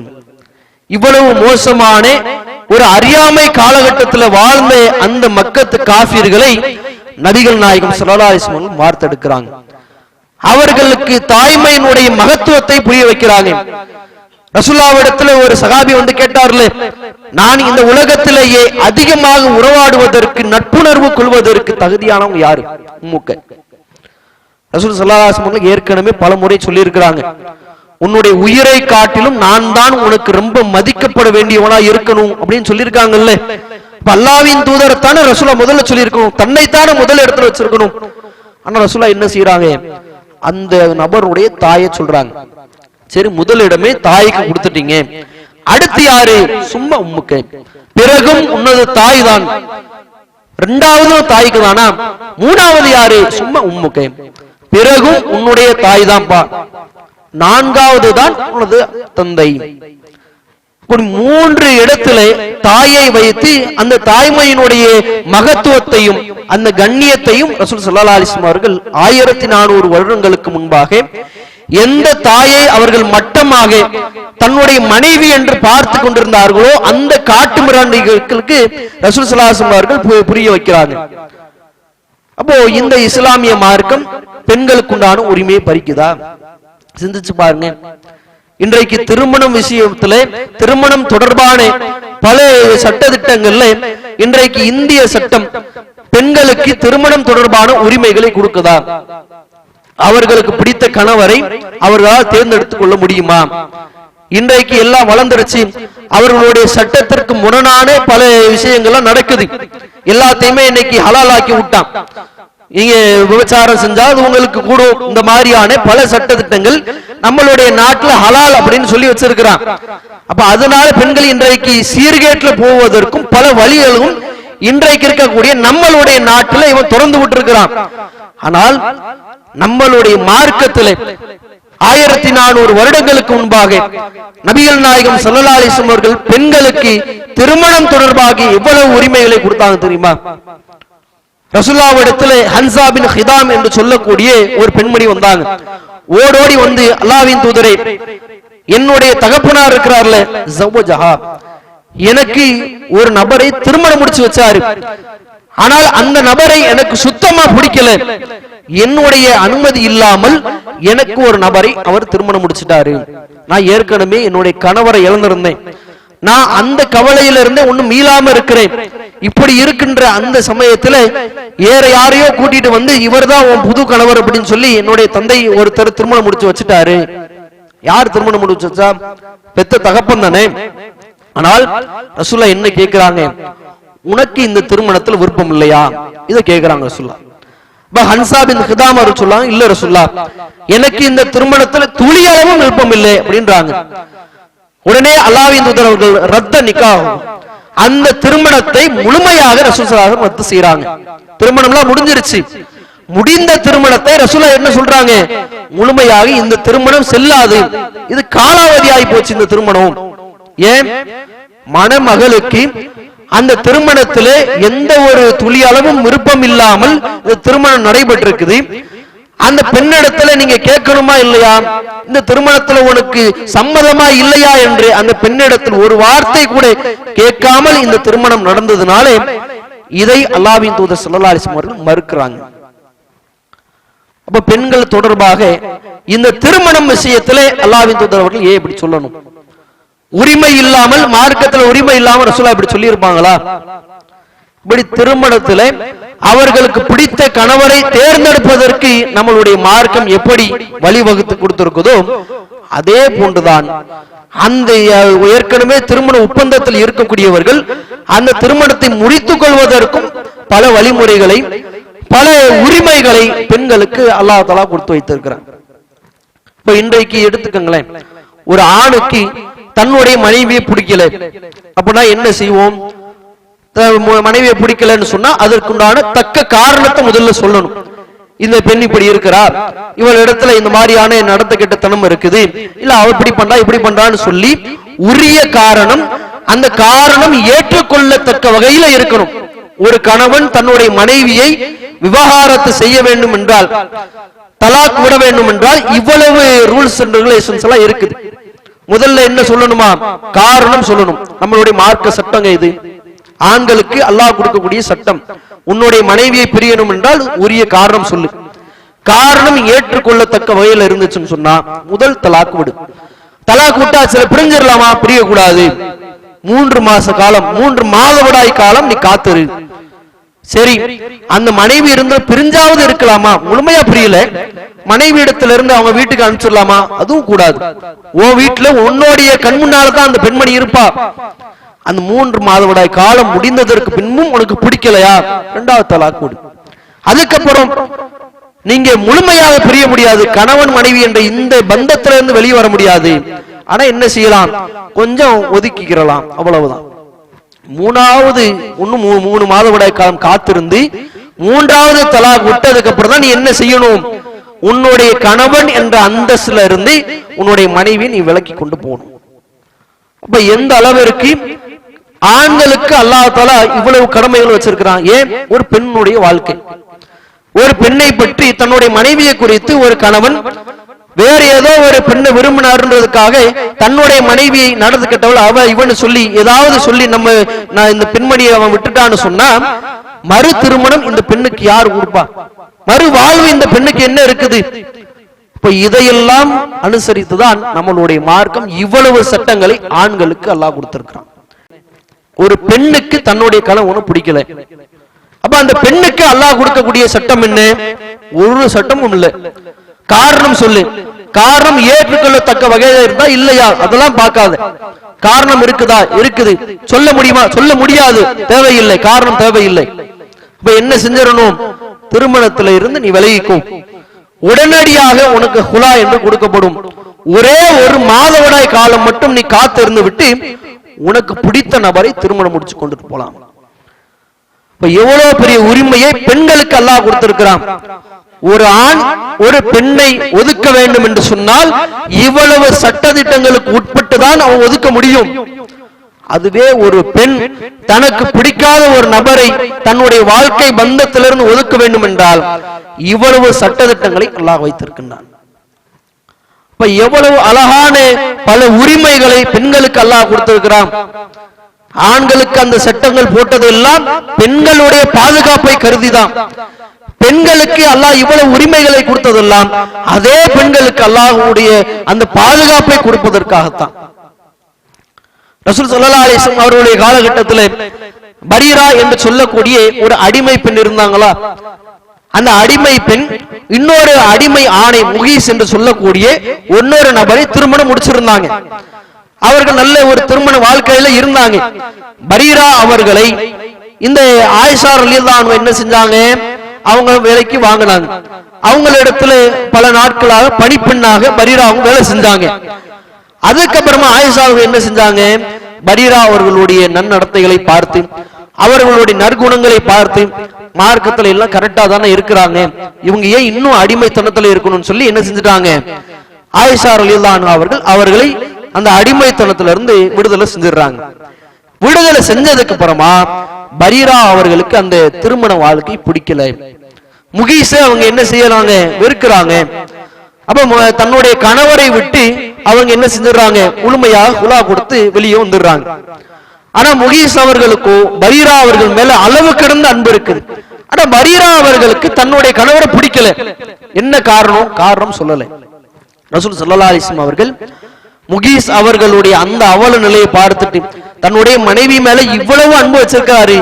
இவ்வளவு மோசமான ஒரு அறியாமை காலகட்டத்தில் வாழ்ந்த அந்த மக்கத்து காஃபிர்களை நபிகள் நாயகம் ஸல்லல்லாஹு அலைஹி வஸல்லம் வார்த்தெடுக்கிறாங்க. அவர்களுக்கு தாய்மையினுடைய மகத்துவத்தை புரிய வைக்கிறாங்க. ரசூலுல்லாஹ்விடத்துல ஒரு சஹாபி கேட்டார்ல, நான் இந்த உலகத்திலேயே அதிகமாக உறவாடுவதற்கு, நட்புணர்வு கொள்வதற்கு தகுதியானவங்க யாரு? உம்முக்க. ரசூல் ஸல்லல்லாஹு அலைஹி வஸல்லம் ஏற்கனவே பல முறை சொல்லி இருக்கிறாங்க, உன்னுடைய உயிரை காட்டிலும் நான் தான் உனக்கு ரொம்ப மதிக்கப்பட வேண்டியவனா இருக்கணும் அப்படின்னு சொல்லியிருக்காங்கல்ல. அல்லாஹ்வின் தூதரைத்தானே ரசூலுல்லாஹ் முதல்ல சொல்லியிருக்கணும், தன்னைத்தானே முதல் இடத்துல வச்சிருக்கணும். ஆனா ரசூலுல்லாஹ் என்ன செய்யறாங்க, அந்த நபருடைய தாயை சொல்றாங்க. சரி, முதலிடமே தாய்க்கு கொடுத்துட்டீங்க, அடுத்து யாரு? சும்மா உம்முக்க. பிறகும் உன்னது தாய் தான், இரண்டாவது தாய்க்கு தானா, மூணாவது யாரு? சும்மா உம்முக்க. பிறகும் உன்னுடைய தாய் தான்ப்பா, நான்காவது தான் உனது தந்தை. 3 இடத்துல தாயை வைத்து அந்த தாய்மையினுடைய மகத்துவத்தையும் அந்த கண்ணியத்தையும் ரசூல் ஸல்லல்லாஹு அலைஹி வஸல்லம் அவர்கள் 1400 வருடங்களுக்கு முன்பாக எந்த தாயை அவர்கள் மட்டமாக தன்னுடைய மனைவி என்று பார்த்து கொண்டிருந்தார்களோ அந்த காட்டு மிராண்டிகளுக்கு ரசூல் ஸல்லல்லாஹு அலைஹி வஸல்லம் அவர்கள் புரிய வைக்கிறாங்க. அப்போ இந்த இஸ்லாமிய மார்க்கம் பெண்களுக்குண்டான உரிமையை பறிக்குதா? சிந்திச்சு பாருங்க. இன்றைக்கு திருமணம் விஷயத்துல, திருமணம் தொடர்பான பல சட்டதிட்டங்கள்ல இன்றைக்கு இந்திய சட்டம் பெண்களுக்கு திருமணம் தொடர்பான உரிமைகளை கொடுக்குதா? அவர்களுக்கு பிடித்த கணவரை அவர்களால் தேர்ந்தெடுத்துக் கொள்ள முடியுமா? இன்றைக்கு எல்லாம் வளர்ந்துருச்சு, அவர்களுடைய சட்டத்திற்கு முரணான பல விஷயங்கள்லாம் நடக்குது. எல்லாத்தையுமே இன்னைக்கு ஹலால் ஆக்கி விட்டான். நீங்க விபச்சாரம் செஞ்சா அது உங்களுக்கு கூட, இந்த மாதிரியான பல சட்ட திட்டங்கள் நம்மளுடைய நாட்டுல ஹலால் அப்படின்னு சொல்லி வச்சிருக்கிறான். அப்ப அதனால பெண்கள் இன்றைக்கு சீர்கேட்ல போவதற்கும் பல வழிகளும் இன்றைக்கு இருக்கக்கூடிய நம்மளுடைய நாட்டுல இவன் திறந்து விட்டு இருக்கிறான். ஆனால் நம்மளுடைய மார்க்கத்திலே 1400 வருடங்களுக்கு முன்பாக நபிகள் நாயகம் ஸல்லல்லாஹு அலைஹி வஸல்லம் அவர்கள் பெண்களுக்கு திருமணம் தொடர்பாக எவ்வளவு உரிமைகளை கொடுத்தாங்க தெரியுமா? ரசூலுல்லாஹ்விடத்துல ஹன்ஸா பின் ஹிதாம் என்று சொல்லக்கூடிய ஒரு பெண்மணி வந்தாங்க. ஓடோடி அல்லாஹ்வின் தூதரே, என்னுடைய தகப்பனார் இருக்கிறார்ல, ஜவ்வஜஹா, எனக்கு ஒரு நபரை திருமணம் முடிச்சு வச்சாரு, ஆனால் அந்த நபரை எனக்கு சுத்தமா பிடிக்கல, என்னுடைய அனுமதி இல்லாமல் எனக்கு ஒரு நபரை அவர் திருமணம் முடிச்சிட்டாரு. நான் ஏற்கனவே என்னுடைய கணவரை இழந்திருந்தேன், நான் அந்த கவலையில இருந்து ஒன்னும் மீளாம இருக்கிறேன். இப்படி இருக்கின்ற அந்த சமயத்துல வேற யாரையோ கூட்டிட்டு வந்து இவர் தான் உன் புது கணவர் அப்படின்னு சொல்லி என்னுடைய தந்தை ஒருத்தர் திருமணம் முடிச்சு வச்சுட்டாரு. யார் திருமணம் முடிச்சு வச்சா? பெத்த தகப்பன் தானே. ஆனால் ரசூலுல்லாஹ் என்ன கேட்கிறாங்க, உனக்கு இந்த திருமணத்தில் விருப்பம் இல்லையா? இதை கேட்கிறாங்க ரசூலுல்லாஹ். ஹன்சா பின் ஹிதாம் அவர் சொல்றாங்க, இல்ல ரசூலுல்லாஹ், எனக்கு இந்த திருமணத்துல துளி அளவும் விருப்பம் இல்லை அப்படின்றாங்க. உடனே அல்லாஹ்வின் தூதர் அவர்கள் ரத்த நிக்காஹ், அந்த திருமணத்தை முழுமையாக ரசூலுல்லாஹ் ரத்து செய்றாங்க. திருமணம்லாம் முடிஞ்சிருச்சு. முடிந்த திருமணத்தை ரசூலுல்லாஹ் என்ன சொல்றாங்க, முழுமையாக இந்த திருமணம் செல்லாது, இது காலாவதி ஆகி போச்சு இந்த திருமணம். ஏன்? மணமகளுக்கு அந்த திருமணத்திலே எந்த ஒரு துளி அளவும் விருப்பம் இல்லாமல் இந்த திருமணம் நடைபெற்றிருக்குது. அந்த பெண்ணிடத்துல நீங்க கேட்கணுமா இல்லையா, இந்த திருமணத்துல உனக்கு சம்மதமா இல்லையா என்று அந்த பெண்ணிடத்தில் ஒரு வார்த்தை கூட கேட்காமல் இந்த திருமணம் நடந்ததுனாலே இதை அல்லாஹ்வின் தூதர் ஸல்லல்லாஹு அலைஹி வஸல்லம் அவர்கள் மறுக்கிறாங்க. அப்ப பெண்கள் தொடர்பாக இந்த திருமணம் விஷயத்திலே அல்லாஹ்வின் தூதர் அவர்கள் ஏன் இப்படி சொல்லணும்? உரிமை இல்லாமல், மார்க்கத்தில் உரிமை இல்லாமல் ரசூலுல்லாஹ் இப்படி சொல்லி இருப்பாங்களா? இப்படி திருமணத்தில் அவர்களுக்கு பிடித்த கணவரை தேர்ந்தெடுப்பதற்கு நம்மளுடைய மார்க்கம் எப்படி வழிவகுத்து கொடுத்திருக்குதோ அதே போன்றுதான் அந்த ஏற்கனவே திருமண ஒப்பந்தத்தில் இருக்கக்கூடியவர்கள் அந்த திருமணத்தை முடித்துக் கொள்வதற்கும் பல வழிமுறைகளை, பல உரிமைகளை பெண்களுக்கு அல்லாஹ் தஆலா கொடுத்து வைத்திருக்கிறார். இப்ப இன்றைக்கு எடுத்துக்கங்களேன், ஒரு ஆணுக்கு தன்னுடைய மனைவியை பிடிக்கல அப்படின்னா என்ன செய்வோம்? மனைவியை பிடிக்கலன்னு சொன்னா அதற்குண்டான தக்க காரணத்தை முதல்ல சொல்லணும். இந்த பெண் இப்படி இருக்கிறார், இவள் இடத்துல இந்த மாதிரியான நடத்த கெட்டத்தனம் இருக்குது, இல்ல அவ இப்படி பண்றா இப்படி பண்றான்னு சொல்லி உரிய காரணம், அந்த காரணம் ஏற்றுக்கொள்ளத்தக்க வகையில இருக்கணும். ஒரு கணவன் தன்னுடைய மனைவியை விவாகரத்து செய்ய வேண்டும் என்றால், தலாக் விட வேண்டும் என்றால் இவ்வளவு ரூல்ஸ் அண்ட் ரெகுலேஷன்ஸ் எல்லாம் இருக்குது. முதல்ல என்ன சொல்லணுமா? காரணம் சொல்லணும். நம்மளுடைய மார்க்க சட்டங்க இது, ஆண்களுக்கு அல்லாஹ் கொடுக்கக்கூடிய சட்டம். உன்னுடைய மனைவியை பிரியணும் என்றால் உரிய காரணம் சொல்லு. காரணம் ஏற்றுக்கொள்ளத்தக்க வகையில் இருந்துச்சுன்னு சொன்னா முதல் தலாக் விடு. தலாக் விட்டா சில பிரிஞ்சிடலாமா? பிரியக்கூடாது. 3 மாச காலம், 3 மாதவிடாய் காலம் நீ காத்துரு. சரி, அந்த மனைவி இருந்து பிரிஞ்சாவது இருக்கலாமா? முழுமையா பிரியல, மனைவி இடத்துல இருந்து அவங்க வீட்டுக்கு அனுப்பிச்சிடலாமா? அதுவும் கூடாது. உன் வீட்டுல உன்னுடைய கண் முன்னால்தான் அந்த பெண்மணி இருப்பா. அந்த 3 மாதவிடாய் காலம் முடிந்ததற்கு பின்பும் உனக்கு பிடிக்கலையா, 2வது தலாக் கொடு. அதுக்கப்புறம் நீங்க முழுமையாக பிரிய முடியாது, கணவன் மனைவி என்ற இந்த பந்தத்திலிருந்து வெளியே வர முடியாது. ஆனா என்ன செய்யலாம்? கொஞ்சம் ஒதுக்கிக்கிறலாம், அவ்வளவுதான். 3வது இன்னும் 3 மாதவிடாய் காலம் காத்திருந்து 3வது தலாக் விட்டதுக்கு அப்புறம் தான் நீ என்ன செய்யணும்? உன்னுடைய கணவன் என்ற அந்தஸ்துல இருந்து உன்னுடைய மனைவி நீ விலக்கி கொண்டு போகணும். அப்ப எந்த அளவிற்கு ஆண்களுக்கு அல்லாஹ் தஆலா இவ்வளவு கடமைகள் வச்சிருக்கிறான். ஏன்? ஒரு பெண்ணுடைய வாழ்க்கை, ஒரு பெண்ணை பற்றி தன்னுடைய மனைவியை குறித்து ஒரு கணவன் வேற ஏதோ ஒரு பெண்ணை விரும்பினார்ன்றதுக்காக தன்னுடைய மனைவியை நடந்து கெட்டவள் அவ இவன்னு சொல்லி ஏதாவது சொல்லி நான் இந்த பெண்மணியை அவன் விட்டுட்டான்னு சொன்னா மறு திருமணம் இந்த பெண்ணுக்கு யார் கொடுப்பா? மறு வாழ்வு இந்த பெண்ணுக்கு என்ன இருக்குது? இப்ப இதையெல்லாம் அனுசரித்துதான் நம்மளுடைய மார்க்கம் இவ்வளவு சட்டங்களை ஆண்களுக்கு அல்லாஹ் கொடுத்திருக்கிறான். ஒரு பெண்ணுக்கு தன்னுடைய கணவனை பிடிக்கல, அப்ப அந்த பெண்ணுக்கு அல்லாஹ் கொடுக்கக்கூடிய சட்டம் என்ன? ஒரு சட்டமும் இல்லை. காரணம் சொல்லு. காரணம் ஏற்றுக்கொள்ளத்தக்க வகையில இருந்தா இல்லையா அதெல்லாம் பார்க்காத. காரணம் இருக்குதா? இருக்குது. சொல்ல முடியுமா? சொல்ல முடியாது, தேவையில்லை, காரணம் தேவையில்லை. இப்ப என்ன செஞ்சிடணும்? திருமணத்தில இருந்து நீ விலகிக்கும். உடனடியாக உனக்கு ஹுலா என்று கொடுக்கப்படும். ஒரே ஒரு மாதவிடாய் காலம் மட்டும் நீ காத்திருந்து விட்டு உனக்கு பிடித்த நபரை திருமணம் முடிச்சு கொண்டு போலாம். இப்ப எவ்வளவு பெரிய உரிமையை பெண்களுக்கு அல்லாஹ் கொடுத்திருக்கிறான். ஒரு ஆண் ஒரு பெண்ணை ஒதுக்க வேண்டும் என்று சொன்னால் இவ்வளவு சட்டதிட்டங்களுக்கு உட்பட்டுதான் அவன் ஒதுக்க முடியும். அதுவே ஒரு பெண் தனக்கு பிடிக்காத ஒரு நபரை தன்னுடைய வாழ்க்கை பந்தத்திலிருந்து ஒதுக்க வேண்டும் என்றால் இவ்வளவு சட்டதிட்டங்களை அல்லாஹ் வைத்திருக்கின்றான். இப்ப எவ்வளவு அழகான பல உரிமைகளை பெண்களுக்கு அல்லாஹ் கொடுத்திருக்கிறான். ஆண்களுக்கு அந்த சட்டங்கள் போட்டதெல்லாம் பெண்களுடைய பாதுகாப்பை கருதிதான். பெண்களுக்கு அல்லாஹ் இவ்வளவு உரிமைகளை கொடுத்ததெல்லாம் அதே பெண்களுக்கு அல்லாஹ்வுடைய அந்த பாதுகாப்பை கொடுப்பதற்காகத்தான். ரசூல் ஸல்லல்லாஹு அலைஹி வஸல்லம் அவருடைய காலகட்டத்தில் பரீரா என்று சொல்லக்கூடிய ஒரு அடிமை பெண் இருந்தாங்களா, அந்த அடிமை பெண் இன்னொரு அடிமை ஆணை முகீஸ் என்று சொல்லக்கூடிய இன்னொரு நபரை திருமணம் முடிச்சிருந்தாங்க. அவர்கள் நல்ல ஒரு திருமண வாழ்க்கையில இருந்தாங்க. பரீரா அவர்களை இந்த ஆயிஷா ரலியல்லாஹு அன்ஹா என்ன செஞ்சாங்க, அவங்க வேலைக்கு வாங்கினாங்க. அவங்களிடத்துல பல நாட்களாக பணிப்பெண்ணாக பரீரா அவங்க வேலை செஞ்சாங்க. அதுக்கப்புறமா ஆயிஷாவை என்ன செஞ்சாங்க, பரீரா அவர்களுடைய நன்னடத்தைகளை பார்த்து அவர்களுடைய நற்குணங்களை பார்த்து மார்க்கத்துல எல்லாம் கரெக்டா தானே இருக்கிறாங்க, இவங்க ஏன் இன்னும் அடிமைத்தனத்துல இருக்கணும்னு சொல்லி என்ன செஞ்சுட்டாங்க, ஆயிஷா ரலியல்லாஹு அன்ஹா அவர்களை அந்த அடிமைத்தனத்திலிருந்து விடுதலை செஞ்சிடறாங்க. விடுதலை செஞ்சதுக்கு அப்புறமா பரீரா அவர்களுக்கு அந்த திருமண வாழ்க்கை பிடிக்கல. முகீஸ அவங்க என்ன செய்யறாங்க, வெறுக்கிறாங்க. அப்ப தன்னுடைய கணவரை விட்டு அவங்க என்ன செஞ்சிடறாங்க, முழுமையாக குலா கொடுத்து வெளியே வந்துடுறாங்க. ஆனா முகீஸ் அவர்களுக்கோ பரீரா அவர்கள் மேல அளவு கடந்த அன்பு இருக்குது. ஆனா பரீரா அவர்களுக்கு தன்னுடைய கணவரை பிடிக்கல. என்ன காரணம், காரணம் சொல்லல. ரசூல் ஸல்லல்லாஹு அலைஹி வஸல்லம் அவர்கள் முகீஸ் அவர்களுடைய அந்த அவல நிலையை பார்த்துட்டு தன்னுடைய மனைவி மேல இவ்வளவு அன்பு வச்சிருக்காரு,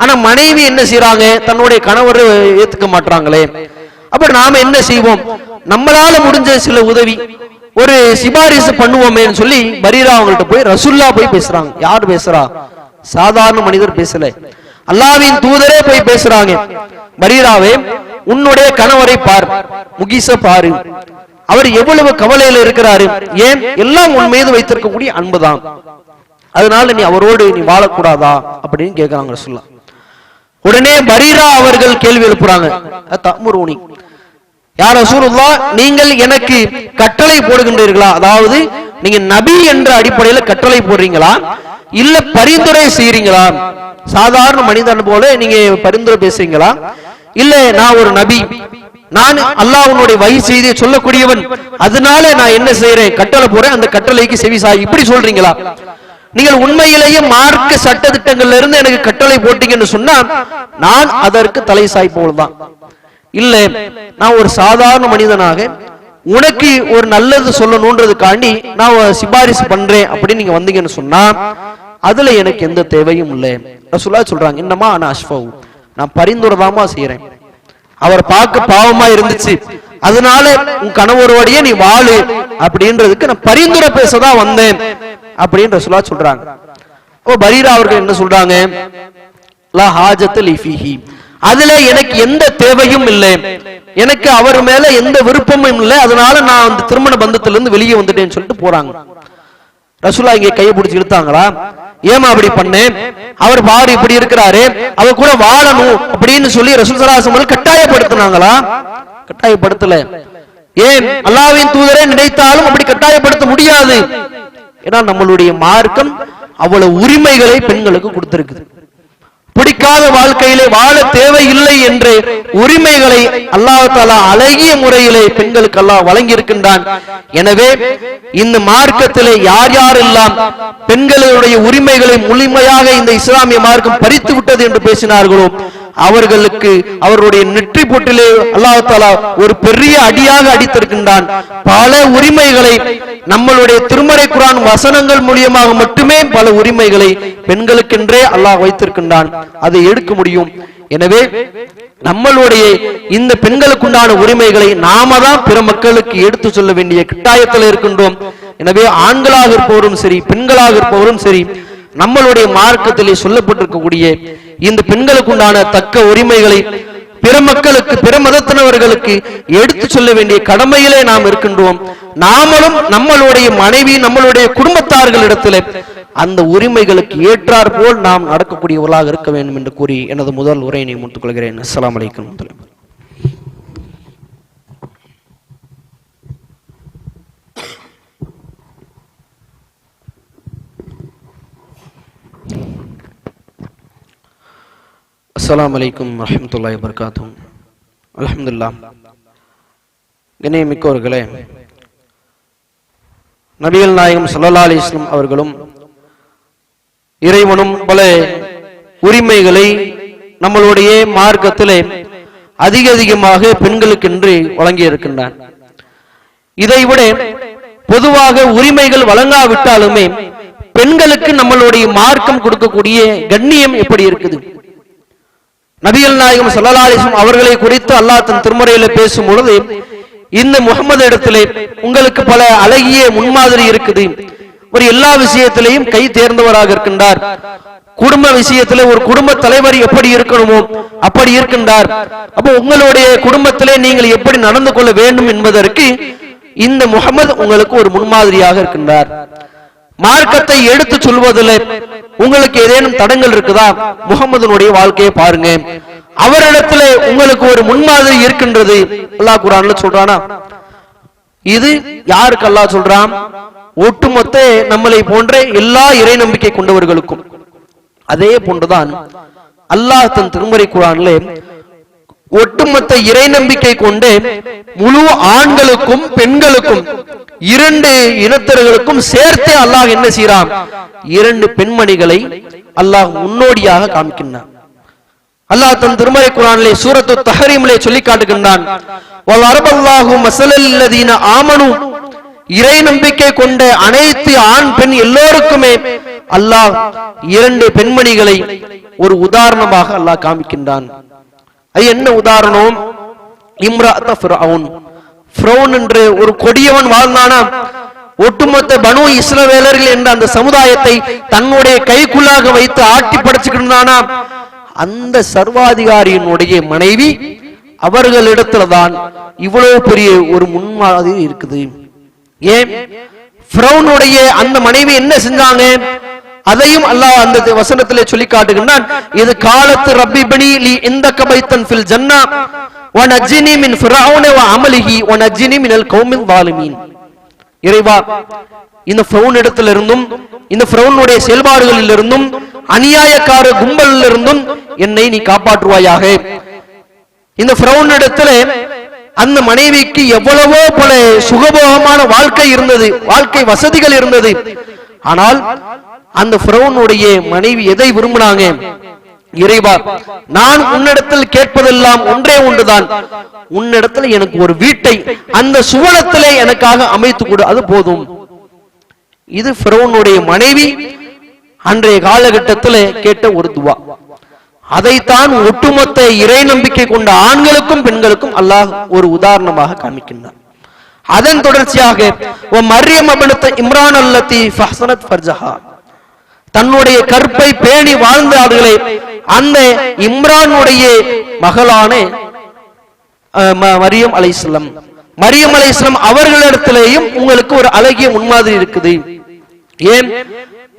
ஆனா மனைவி என்ன செய்யறாங்க, தன்னுடைய கணவரை ஏத்துக்க மாட்டாங்களே, அப்ப நாம என்ன செய்வோம், நம்மளால முடிஞ்ச சில உதவி ஒரு சிபாரிசு பண்ணுவோமேன்னு சொல்லி பரீரா அவங்கள்ட்ட போய் ரசூல்லா போய் பேசுறாங்க. யார் பேசுறா, சாதாரண மனிதர் பேசல, அல்லாஹ்வின் தூதரே போய் பேசுறாங்க. பரீராவே, உன்னுடைய கணவரை பார், முகீஸ பாரு, அவர் எவ்வளவு கவலையில இருக்கிறாரு, ஏன் எல்லாம் உன் மீது வைத்திருக்கக்கூடிய அன்புதான், அதனால நீ அவரோடு நீ வாழக்கூடாதா அப்படின்னு கேட்கிறாங்க ரசூலுல்லாஹ். உடனே பரீரா அவர்கள் கேள்வி எழுப்புறாங்க, தஅமுருனி யா ரசூலுல்லாஹ், நீங்கள் எனக்கு கட்டளை போடுகின்றீர்களா, அதாவது நீங்க நபி என்ற அடிப்படையில கட்டளை போடுறீங்களா, இல்ல பரிந்துரை செய்றீங்களா, சாதாரண மனிதன் போல நீங்க பரிந்துரை பேசுறீங்களா, இல்ல நான் ஒரு நபி, நான் அல்லாஹ்வுடைய வஹி செய்தியை சொல்லக்கூடியவன், அதனால நான் என்ன செய்யறேன், கட்டளை போறேன், அந்த கட்டளைக்கு செவிசாய், இப்படி சொல்றீங்களா, நீங்கள் உண்மையிலேயே மார்க்க சட்ட திட்டங்கள்ல இருந்து எனக்கு கட்டளை போட்டீங்கன்னு சொன்னா நான் அதற்கு தலை சாய்ப்போல்தான். இல்ல நான் ஒரு சாதாரண மனிதனாக உனக்கு ஒரு நல்லது சொல்லணும்ன்றதுக்காண்டி நான் சிபாரிசு பண்றேன் அப்படின்னு நீங்க வந்தீங்கன்னு சொன்னா அதுல எனக்கு எந்த தேவையும் இல்லை. ரசூலுல்லாஹ் சொல்றாங்க, என்னமா நான் அஷ்ஃபவு, நான் பரிந்துரைதாமா செய்யறேன், அவர் பார்க்க பாவமா இருந்துச்சு, அதனால உன் கணவரோடையே நீ வாழு அப்படின்றதுக்கு நான் பரிந்துரை பேசதான் வந்தேன் அப்படின்னு ரசூலுல்லாஹ் சொல்றாங்க. ஓ பரீரா அவர்கள் என்ன சொல்றாங்க, லா ஹாஜத லி ஃபீஹி, அதுல எனக்கு எந்த தேவையும் இல்லை, எனக்கு அவர் மேல எந்த விருப்பமும் இல்லை, அதனால நான் அந்த திருமண பந்தத்திலிருந்து வெளியே வந்துட்டேன்னு சொல்லிட்டு போறாங்க. ரசூலுல்லாஹ் இங்க கையை பிடிச்சி இழுத்தாங்களா, ஏமா அப்படி பண்ணேன், அவர் பாரு இப்படி இருக்கிறாரு, அவர் கூட வாழணும் அப்படின்னு சொல்லி ரசூல் ஸல்லல்லாஹு அலைஹி வஸல்லம் கட்டாயப்படுத்தினாங்களா, கட்டாயப்படுத்தல. ஏன், அல்லாஹ்வின் தூதரே நினைத்தாலும் அப்படி கட்டாயப்படுத்த முடியாது. ஏன்னா நம்மளுடைய மார்க்கம் அவ்வளவு உரிமைகளை பெண்களுக்கு கொடுத்திருக்குது. பிடிக்காத வாழ்க்கையிலே வாழ தேவையில்லை என்ற உரிமைகளை அல்லாஹ் தஆலா அழகிய முறையிலே பெண்களுக்கு அல்லாஹ் வழங்கி இருக்கின்றான். எனவே இந்த மார்க்கத்திலே யார் யாரெல்லாம் பெண்களுடைய உரிமைகளை முழுமையாக இந்த இஸ்லாமிய மார்க்கம் பறித்து விட்டது என்று பேசினார்களோ அவர்களுக்கு அவருடைய நெற்றி பொட்டிலே அல்லாஹ் தஆலா ஒரு பெரிய அடியாக அடித்திருக்கின்றான். பல உரிமைகளை நம்மளுடைய திருமறை குர்ஆன் வசனங்கள் மூலமாக மட்டுமே பல உரிமைகளை பெண்களுக்கென்றே அல்லாஹ் வைத்திருக்கின்றான், அதை எடுக்க முடியும். எனவே நம்மளுடைய இந்த பெண்களுக்குண்டான உரிமைகளை நாம தான் பிற மக்களுக்கு எடுத்து சொல்ல வேண்டிய கட்டாயத்தில் இருக்கின்றோம். எனவே ஆண்களாக இருப்பவரும் சரி பெண்களாக இருப்பவரும் சரி நம்மளுடைய மார்க்கத்திலே சொல்லப்பட்டிருக்கக்கூடிய இந்த பெண்களுக்குண்டான தக்க உரிமைகளை பிற மக்களுக்கு பிற மதத்தினவர்களுக்கு எடுத்து சொல்ல வேண்டிய கடமையிலே நாம் இருக்கின்றோம். நாமளும் நம்மளுடைய மனைவி நம்மளுடைய குடும்பத்தார்களிடத்தில் அந்த உரிமைகளுக்கு ஏற்றார் போல் நாம் நடக்கக்கூடியவர்களாக இருக்க வேண்டும் என்று கூறி எனது முதல் உரையினை முடித்துக் கொள்கிறேன். அஸ்ஸலாமு அலைக்கும். அஸ்ஸலாமு அலைக்கும் வரஹ்மத்துல்லாஹி வபரகாத்துஹு. அல்ஹம்துலில்லாஹ். கண்ணியமிக்கவர்களே, நபிகள் நாயகம் ஸல்லல்லாஹு அலைஹி வஸல்லம் அவர்களும் இறைவனும் பல உரிமைகளை நம்மளுடைய மார்க்கத்திலே அதிகமாக பெண்களுக்கென்று வழங்கி இருக்கின்றான். இதைவிட பொதுவாக உரிமைகள் வழங்காவிட்டாலுமே பெண்களுக்கு நம்மளுடைய மார்க்கம் கொடுக்கக்கூடிய கண்ணியம் எப்படி இருக்குது? நபிகள் நாயகம் ஸல்லல்லாஹு அலைஹி வஸல்லம் அவர்களை குறித்து அல்லாஹ் தன் திருமறையில பேசும் பொழுது, இந்த முகமது இடத்திலே உங்களுக்கு பல அழகிய முன்மாதிரி இருக்குது, ஒரு எல்லா விஷயத்திலையும் கை தேர்ந்தவராக இருக்கின்றார், குடும்ப விஷயத்திலே ஒரு குடும்ப தலைவர் எப்படி இருக்கணுமோ அப்படி இருக்கின்றார். அப்போ உங்களுடைய குடும்பத்திலே நீங்கள் எப்படி நடந்து கொள்ள வேண்டும் என்பதற்கு இந்த முகமது உங்களுக்கு ஒரு முன்மாதிரியாக இருக்கின்றார். மார்க்கத்தை எடுத்து சொல்வதில் உங்களுக்கு ஏதேனும் தடங்கள் இருக்குதா? முகமதுனுடைய வாழ்க்கையை பாருங்க, அவரிடத்துல உங்களுக்கு ஒரு முன்மாதிரி இருக்கின்றது. அல்லாஹ் குர்ஆன்ல சொல்றானா? இது யாருக்கு அல்லாஹ் சொல்றான்? ஒட்டுமொத்த நம்மளை போன்ற எல்லா இறை நம்பிக்கை கொண்டவர்களுக்கும். அதே போன்றுதான் அல்லாஹ் தன் திருமறை குர்ஆனிலே ஒட்டுமொத்த இறை நம்பிக்கை கொண்டு முழு ஆண்களுக்கும் பெண்களுக்கும் இரண்டு இனத்தர்களுக்கும் சேர்த்தே அல்லாஹ் என்ன செய்றான்? இரண்டு பெண்மணிகளை அல்லாஹ் முன்னோடியாக காமிக்கின்றான். அல்லாஹ் தன் திருமறை குர்ஆனிலே சூரத்து தஹரீமிலே சொல்லி காட்டுகின்றான், வலரபல்லாஹு மஸலல்லதீன ஆமனு, இறை நம்பிக்கை கொண்ட அனைத்து ஆண் பெண் எல்லோருக்குமே அல்லாஹ் இரண்டு பெண்மணிகளை ஒரு உதாரணமாக அல்லாஹ் காமிக்கின்றான். அது என்ன உதாரணம்? இம்ராஅத் ஃபிரௌன். ஃபிரௌன் என்று ஒரு கொடியவன் வாழ்ந்தானா, ஒட்டுமொத்த பனு இஸ்ரவேலர்கள் என்ற அந்த சமுதாயத்தை தன்னுடைய கைக்குள்ளாக வைத்து ஆட்டி படைச்சுக்கிட்டானா. அந்த சர்வாதிகாரியினுடைய மனைவி அவர்களிடத்துலதான் இவ்வளவு பெரிய ஒரு முன்மாதிரி இருக்குது. ஏன்? ஃபிரௌனுடைய அந்த மனைவி என்ன செஞ்சாங்க? அதையும் அல்லாஹ் அந்த வசனத்திலே சொல்லி காட்டுகின்றான். இது காலத்து ரப்பி பனி லி இந்தக பைத்தன் ஃபில் ஜன்னா வ நஜ்னி மின் ஃபிரௌன வ அமலிஹி வ நஜ்னி மினல் கௌமில் வாலிமீன். இறைவா, இந்த ஃபிரௌன் இடத்திலிருந்தும் இந்த ஃபிரௌனுடைய செயல்பாடுகளிலிருந்தும் அநியாயக்கார கும்பலிலிருந்தும் என்னை நீ காப்பாற்றுவாயாக. இந்த ஃபிரௌன் இடத்துல அந்த மனைவிக்கு எவ்வளவோ பல சுகபோகமான வாழ்க்கை இருந்தது, வாழ்க்கை வசதிகள் இருந்தது. ஆனால் அந்த ஃபிரௌனுடைய மனைவி எதை விரும்பினாங்க? இறைவா, நான் உன்னிடத்தில் கேட்பதெல்லாம் ஒன்றே ஒன்றுதான், உன்னிடத்தில் எனக்கு ஒரு வீட்டை அந்த சுவனத்திலே எனக்காக அமைத்து கொடு, அது போதும். இது ஃபிரௌனுடைய மனைவி அன்றைய காலகட்டத்தில் கேட்ட ஒரு துவா. அதைத்தான் ஒட்டுமொத்த இறை நம்பிக்கை கொண்ட ஆண்களுக்கும் பெண்களுக்கும் அல்லாஹ் ஒரு உதாரணமாக காமிக்கின்றார். அதன் தொடர்ச்சியாக மர்யம் இப்னத் இம்ரான் அல்லதி ஃபஹ்ஸனத் ஃபர்ஜஹா, தன்னுடைய கற்பை பேணி வாழ்ந்தார்களே அந்த இம்ரானுடைய மகளான மரியம் அலைஹிஸ்ஸலாம், மரியம் அலைஹிஸ்ஸலாம் அவர்களிடத்திலேயும் உங்களுக்கு ஒரு அழகிய முன்மாதிரி இருக்குது. ஏன்?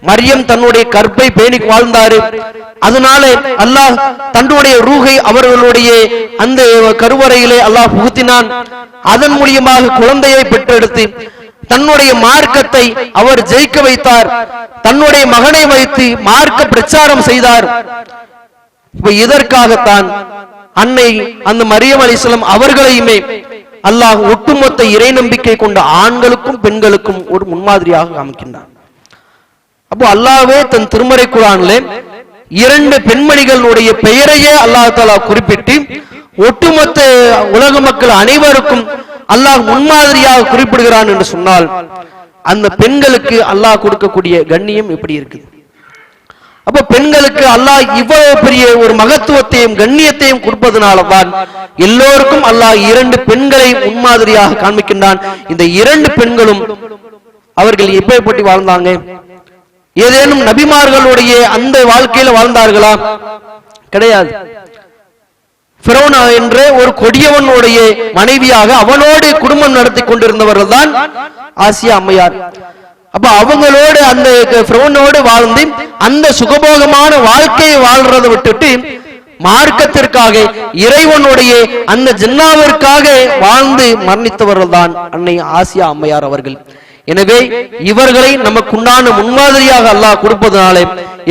மரியம் தன்னுடைய கற்பை பேணி வாழ்ந்தாரு. அதனால அல்லாஹ் தன்னுடைய ரூஹை அவர்களுடைய அந்த கருவறையிலே அல்லாஹ் புகுத்தினான். அதன் மூலியமாக குழந்தையை பெற்றெடுத்து தன்னுடைய மார்க்கத்தை அவர் ஜெயிக்க வைத்தார். தன்னுடைய மகனை வைத்து மார்க்க பிரச்சாரம் செய்தார். இப்ப இதற்காகத்தான் அன்னை அந்த மரியம் அலைஹிஸ்ஸலாம் அவர்களையுமே அல்லாஹ் ஒட்டுமொத்த இறை நம்பிக்கை கொண்ட ஆண்களுக்கும் பெண்களுக்கும் ஒரு முன்மாதிரியாக காமிக்கின்றார். அப்போ அல்லாஹ்வே தன் திருமறை குர்ஆனிலே இரண்டு பெண்மணிகளுடைய பெயரையே அல்லாஹ் தஆலா குறிப்பிட்டு ஒட்டுமொத்த உலக மக்கள் அனைவருக்கும் அல்லாஹ் முன்மாதிரியாக குறிப்பிடுகிறான் என்று சொன்னால் அந்த பெண்களுக்கு அல்லாஹ் கொடுக்கக்கூடிய கண்ணியம் எப்படி இருக்குது? அப்ப பெண்களுக்கு அல்லாஹ் இவ்வளவு பெரிய ஒரு மகத்துவத்தையும் கண்ணியத்தையும் கொடுப்பதனால தான் எல்லோருக்கும் அல்லாஹ் இரண்டு பெண்களை முன்மாதிரியாக காண்பிக்கின்றான். இந்த இரண்டு பெண்களும் அவர்கள் எப்படிப்பட்டு வாழ்ந்தாங்க? ஏதேனும் நபிமார்களுடைய அந்த வாழ்க்கையில வாழ்ந்தார்களா? கிடையாது. ஃபிரௌன் என்ற ஒரு கொடியவனுடைய மனைவியாக அவனோடு குடும்பம் நடத்தி கொண்டிருந்தவர்கள் தான் ஆசியா அம்மையார். அப்ப அவங்களோடு அந்த ஃபிரௌனோடு வாழ்ந்து அந்த சுகபோகமான வாழ்க்கையை வாழ்றதை விட்டுட்டு மார்க்கத்திற்காக இறைவனுடைய அந்த ஜன்னாவிற்காக வாழ்ந்து மரணித்தவர்கள் தான் அன்னை ஆசியா அம்மையார் அவர்கள். எனவே இவர்களை நமக்குண்டான முன்மாதிரியாக அல்லாஹ் கொடுப்பதனாலே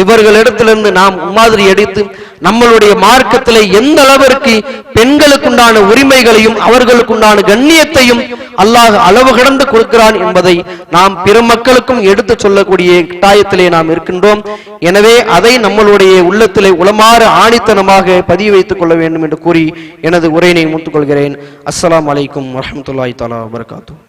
இவர்களிடத்திலிருந்து நாம் மாதிரி எடுத்து நம்மளுடைய மார்க்கத்திலே எந்த அளவிற்கு பெண்களுக்குண்டான உரிமைகளையும் அவர்களுக்குண்டான கண்ணியத்தையும் அல்லாஹ் அளவு கடந்து கொடுக்கிறான் என்பதை நாம் பிற மக்களுக்கும் எடுத்து சொல்லக்கூடிய கட்டாயத்திலே நாம் இருக்கின்றோம். எனவே அதை நம்மளுடைய உள்ளத்திலே உளமாற ஆணித்தனமாக பதிய வைத்துக் கொள்ள வேண்டும் என்று கூறி எனது உரையினை முடித்துக் கொள்கிறேன். அஸ்ஸலாமு அலைக்கும் வரஹ்மத்துல்லாஹி தஆலா வபரகாத்துஹு.